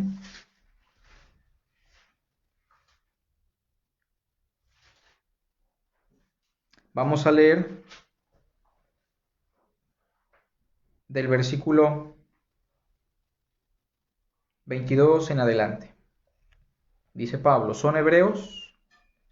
[SPEAKER 3] Vamos a leer del versículo 22 en adelante. dice Pablo, son hebreos,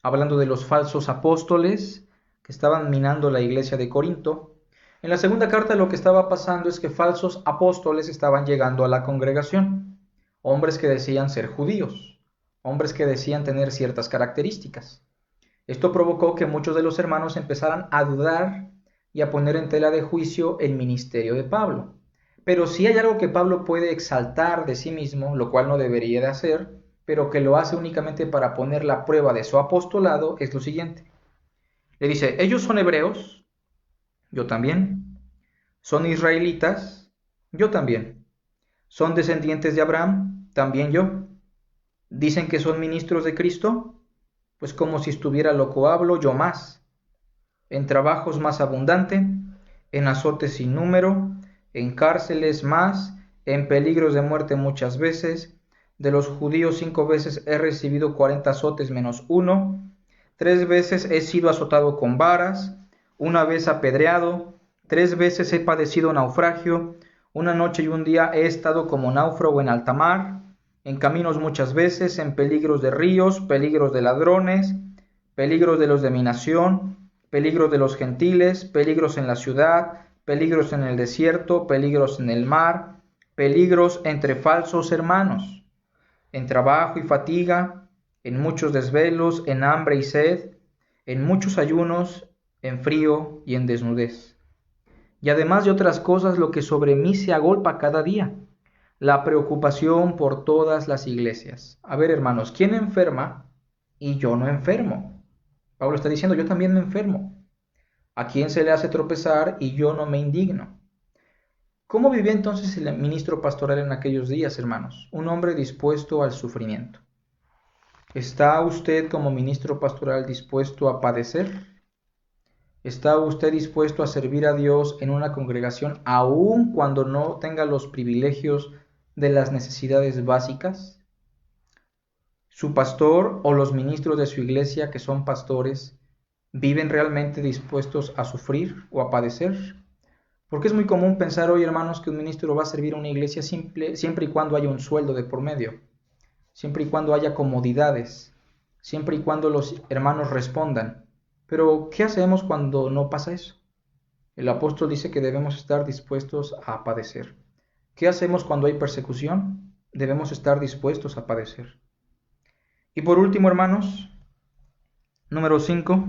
[SPEAKER 3] hablando de los falsos apóstoles que estaban minando la iglesia de Corinto. En la segunda carta lo que estaba pasando es que falsos apóstoles estaban llegando a la congregación, hombres que decían ser judíos, hombres que decían tener ciertas características. Esto provocó que muchos de los hermanos empezaran a dudar y a poner en tela de juicio el ministerio de Pablo. Pero si hay algo que Pablo puede exaltar de sí mismo, lo cual no debería de hacer, pero que lo hace únicamente para poner la prueba de su apostolado, es lo siguiente. Le dice, ellos son hebreos, yo también. Son israelitas, yo también. Son descendientes de Abraham, también yo. Dicen que son ministros de Cristo, pues como si estuviera loco hablo, yo más. En trabajos más abundante, en azotes sin número, en cárceles más, en peligros de muerte muchas veces. De los judíos 5 veces he recibido 40 azotes menos 1. 3 veces he sido azotado con varas, 1 vez apedreado, 3 veces he padecido naufragio, 1 noche y 1 día he estado como náufrago en alta mar, en caminos muchas veces, en peligros de ríos, peligros de ladrones, peligros de los de mi nación, peligros de los gentiles, peligros en la ciudad, peligros en el desierto, peligros en el mar, peligros entre falsos hermanos, en trabajo y fatiga, en muchos desvelos, en hambre y sed, en muchos ayunos, en frío y en desnudez. Y además de otras cosas, lo que sobre mí se agolpa cada día, la preocupación por todas las iglesias. A ver, hermanos, ¿quién enferma y yo no enfermo? Pablo está diciendo, yo también me enfermo. ¿A quién se le hace tropezar y yo no me indigno? ¿Cómo vivía entonces el ministro pastoral en aquellos días, hermanos? Un hombre dispuesto al sufrimiento. ¿Está usted como ministro pastoral dispuesto a padecer? ¿Está usted dispuesto a servir a Dios en una congregación aun cuando no tenga los privilegios de las necesidades básicas? ¿Su pastor o los ministros de su iglesia que son pastores viven realmente dispuestos a sufrir o a padecer? Porque es muy común pensar hoy, hermanos, que un ministro va a servir a una iglesia siempre y cuando haya un sueldo de por medio, siempre y cuando haya comodidades, siempre y cuando los hermanos respondan. Pero, ¿qué hacemos cuando no pasa eso? El apóstol dice que debemos estar dispuestos a padecer. ¿Qué hacemos cuando hay persecución? Debemos estar dispuestos a padecer. Y por último, hermanos, número 5,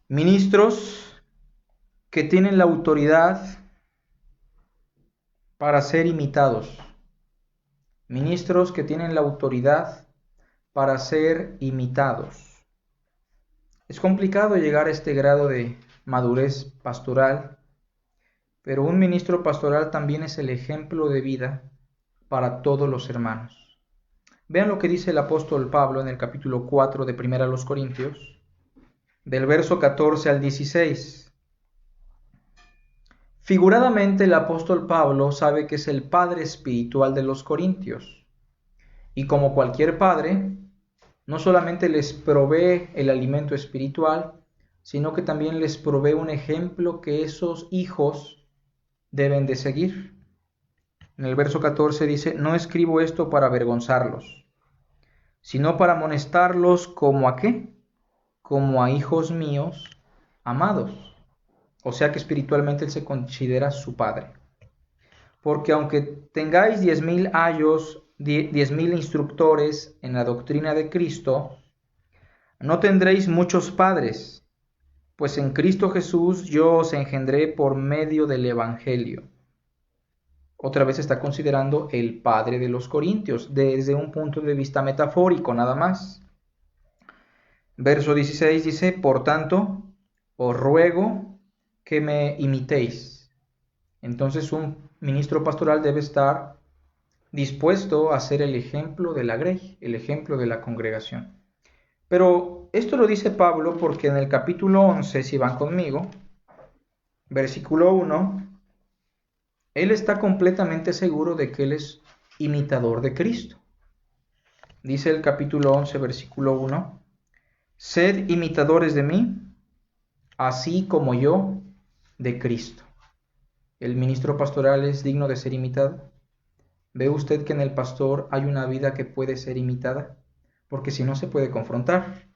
[SPEAKER 3] ministros que tienen la autoridad para ser imitados. Ministros que tienen la autoridad para ser imitados. Es complicado llegar a este grado de madurez pastoral, pero un ministro pastoral también es el ejemplo de vida para todos los hermanos. Vean lo que dice el apóstol Pablo en el capítulo 4 de 1 Corintios, del verso 14 al 16. Figuradamente el apóstol Pablo sabe que es el padre espiritual de los corintios, y como cualquier padre, no solamente les provee el alimento espiritual, sino que también les provee un ejemplo que esos hijos deben de seguir. En el verso 14 dice, no escribo esto para avergonzarlos, sino para amonestarlos como a ¿qué? Como a hijos míos amados. O sea que espiritualmente él se considera su padre. Porque aunque tengáis 10,000 ayos, 10,000 instructores en la doctrina de Cristo, no tendréis muchos padres, pues en Cristo Jesús yo os engendré por medio del Evangelio. Otra vez está considerando el padre de los corintios, desde un punto de vista metafórico, nada más. Verso 16 dice, por tanto, os ruego que me imitéis. Entonces un ministro pastoral debe estar dispuesto a ser el ejemplo de la grey, el ejemplo de la congregación. Pero esto lo dice Pablo porque en el capítulo 11, si van conmigo, versículo 1, él está completamente seguro de que él es imitador de Cristo. Dice el capítulo 11, versículo 1, sed imitadores de mí, así como yo de Cristo. El ministro pastoral es digno de ser imitado. ¿Ve usted que en el pastor hay una vida que puede ser imitada? Porque si no se puede confrontar,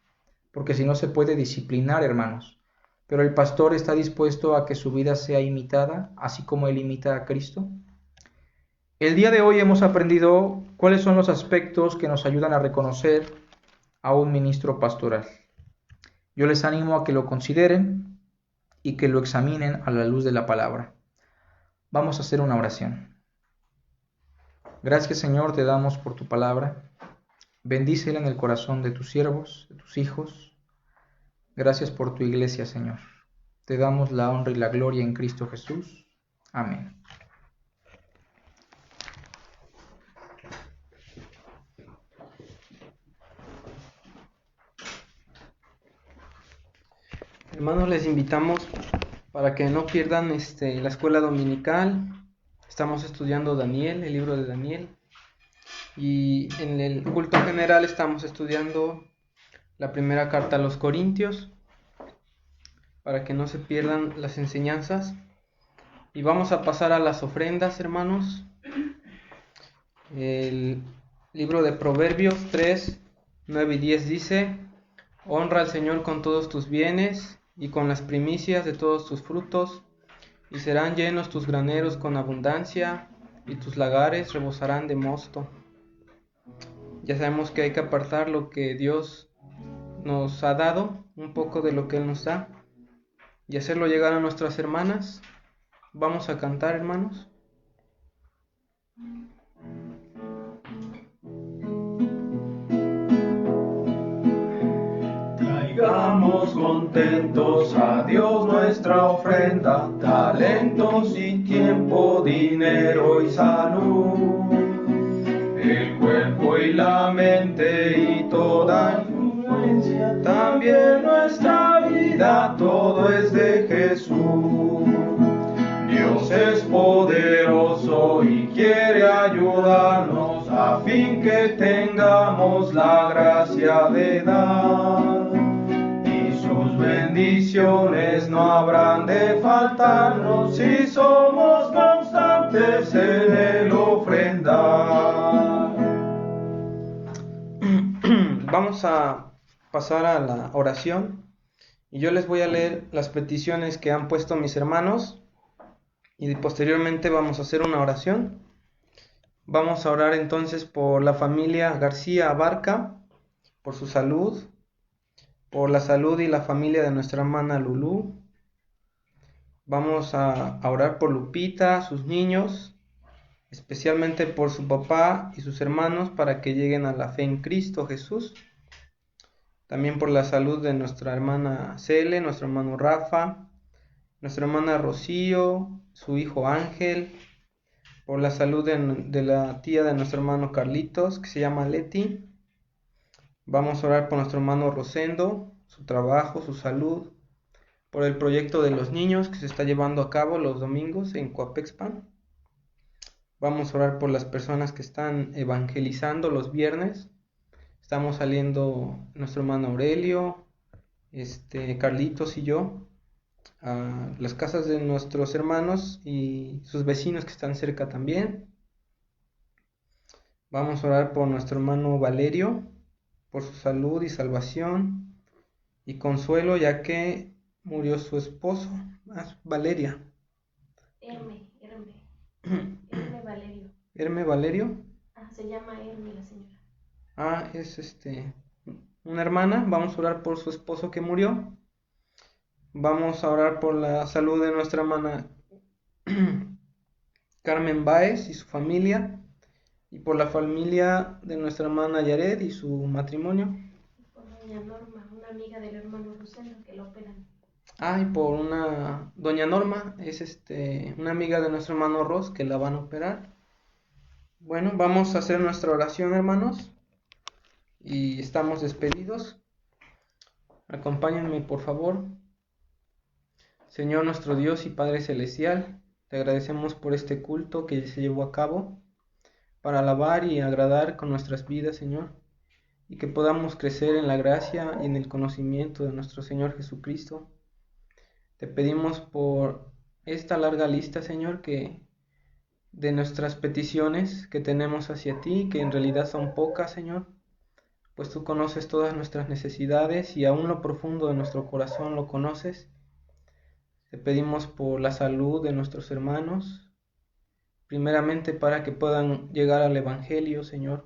[SPEAKER 3] porque si no se puede disciplinar, hermanos. Pero el pastor está dispuesto a que su vida sea imitada, así como él imita a Cristo. El día de hoy hemos aprendido cuáles son los aspectos que nos ayudan a reconocer a un ministro pastoral. Yo les animo a que lo consideren y que lo examinen a la luz de la palabra. Vamos a hacer una oración. Gracias, Señor, te damos por tu palabra. Bendícela en el corazón de tus siervos, de tus hijos. Gracias por tu iglesia, Señor. Te damos la honra y la gloria en Cristo Jesús. Amén.
[SPEAKER 1] Hermanos, les invitamos para que no pierdan la escuela dominical. Estamos estudiando Daniel, el libro de Daniel. Y en el culto general estamos estudiando la primera carta a los Corintios, para que no se pierdan las enseñanzas. Y vamos a pasar a las ofrendas, hermanos. El libro de Proverbios 3, 9 y 10 dice: honra al Señor con todos tus bienes y con las primicias de todos tus frutos, y serán llenos tus graneros con abundancia, y tus lagares rebosarán de mosto. Ya sabemos que hay que apartar lo que Dios nos ha dado, un poco de lo que Él nos da, y hacerlo llegar a nuestras hermanas. Vamos a cantar, hermanos.
[SPEAKER 4] Traigamos contentos a Dios nuestra ofrenda, talentos y tiempo, dinero y salud, el cuerpo y la mente y toda influencia, también nuestra vida, todo es de Jesús. Dios es poderoso y quiere ayudarnos a fin que tengamos la gracia de dar, y sus bendiciones no habrán de faltarnos si somos constantes en el ofrendar.
[SPEAKER 1] Vamos a pasar a la oración y yo les voy a leer las peticiones que han puesto mis hermanos. Y posteriormente vamos a hacer una oración. Vamos a orar entonces por la familia García Abarca, por su salud, por la salud y la familia de nuestra hermana Lulú. Vamos a orar por Lupita, sus niños, especialmente por su papá y sus hermanos para que lleguen a la fe en Cristo Jesús. También por la salud de nuestra hermana Cele, nuestro hermano Rafa, nuestra hermana Rocío, su hijo Ángel, por la salud de la tía de nuestro hermano Carlitos, que se llama Leti. Vamos a orar por nuestro hermano Rosendo, su trabajo, su salud, por el proyecto de los niños que se está llevando a cabo los domingos en Coapexpan. Vamos a orar por las personas que están evangelizando los viernes. Estamos saliendo nuestro hermano Aurelio, Carlitos y yo a las casas de nuestros hermanos y sus vecinos que están cerca también. Vamos a orar por nuestro hermano Valerio, por su salud y salvación y consuelo, ya que murió su esposo, Valeria.
[SPEAKER 2] Herme Valerio.
[SPEAKER 1] Herme Valerio.
[SPEAKER 2] Se llama Herme la señora.
[SPEAKER 1] Es una hermana. Vamos a orar por su esposo que murió. Vamos a orar por la salud de nuestra hermana Carmen Báez y su familia, y por la familia de nuestra hermana Yared y su matrimonio.
[SPEAKER 2] Por doña Norma, una amiga del hermano Rosendo que la operan.
[SPEAKER 1] Y por una doña Norma, es una amiga de nuestro hermano Ros que la van a operar. Bueno, vamos a hacer nuestra oración, hermanos, y estamos despedidos. Acompáñenme, por favor. Señor nuestro Dios y Padre Celestial, te agradecemos por este culto que se llevó a cabo para alabar y agradar con nuestras vidas, Señor, y que podamos crecer en la gracia y en el conocimiento de nuestro Señor Jesucristo. Te pedimos por esta larga lista, Señor, que de nuestras peticiones que tenemos hacia ti, que en realidad son pocas, Señor, pues tú conoces todas nuestras necesidades y aún lo profundo de nuestro corazón lo conoces. Te pedimos por la salud de nuestros hermanos, primeramente para que puedan llegar al Evangelio, Señor,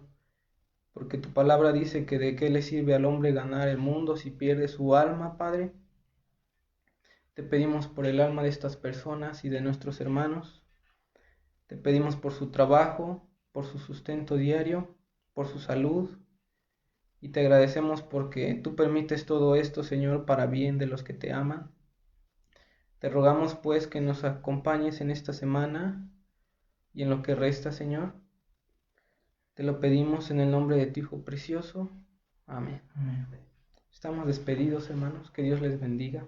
[SPEAKER 1] porque tu palabra dice que de qué le sirve al hombre ganar el mundo si pierde su alma, Padre. Te pedimos por el alma de estas personas y de nuestros hermanos. Te pedimos por su trabajo, por su sustento diario, por su salud. Y te agradecemos porque tú permites todo esto, Señor, para bien de los que te aman. Te rogamos, pues, que nos acompañes en esta semana y en lo que resta, Señor. Te lo pedimos en el nombre de tu Hijo precioso. Amén.
[SPEAKER 3] Amén.
[SPEAKER 1] Estamos despedidos, hermanos. Que Dios les bendiga.